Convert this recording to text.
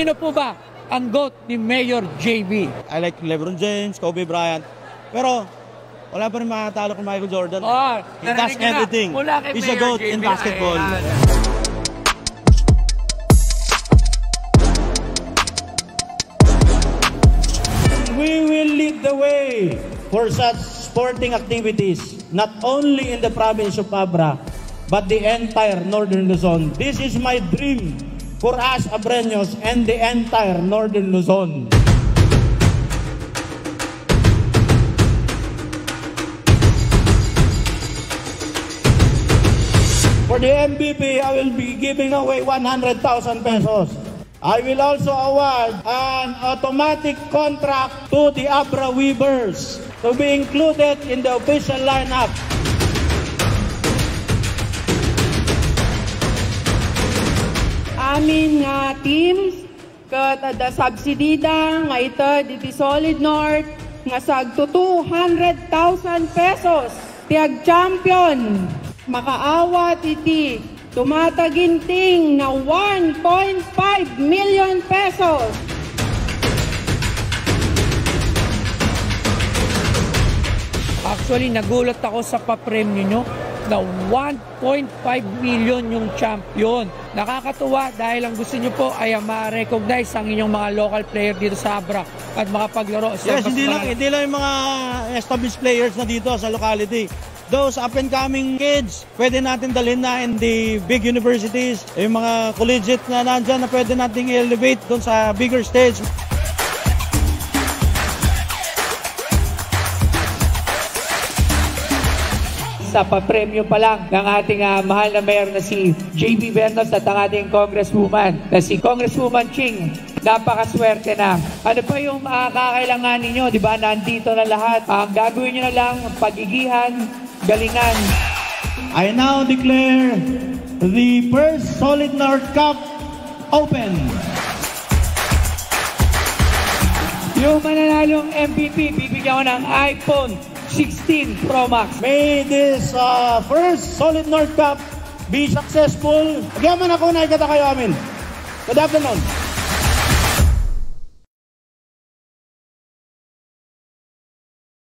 Sino po ba ang GOAT ni Mayor JB? I like LeBron James, Kobe Bryant. Pero wala pa rin makatalo kung Michael Jordan. He does everything. He's a GOAT in basketball. We will lead the way for such sporting activities, not only in the province of Abra, but the entire Northern Luzon. This is my dream for us Abreños and the entire Northern Luzon. For the MVP, I will be giving away 100,000 pesos. I will also award an automatic contract to the Abra Weavers to be included in the official lineup. Amin nga teams, kat ada subsidida nga ito diti Solid North nga sagto 200,000 pesos. Tiag champion, makaawat iti tumataginting na 1.5 million pesos. Actually, nagulat ako sa papremyo nyo na 1.5 million yung champion. Nakakatuwa dahil ang gusto nyo po ay ma-recognize ang inyong mga local player dito sa Abra at makapaglaro. Yes, hindi lang yung mga established players na dito sa locality. Those up-and-coming kids, pwede natin dalhin na in the big universities. Yung mga collegiate na nandyan na pwede natin i-elevate doon sa bigger stage. Sa papremyo pa lang ng ating mahal na mayor na si JB Bernos at ang ating congresswoman na si Congresswoman Ching. Napakaswerte na. Ano pa yung kakailangan ninyo? Diba? Nandito na lahat. Ang gagawin nyo na lang, pagigihan, galingan. I now declare the first Solid North Cup open. Yung mananalong MVP, bibigyan ko ng iPhone 16 Pro Max. May this first Solid North Cup be successful. Again man ako na ikata kayo amin. Good afternoon.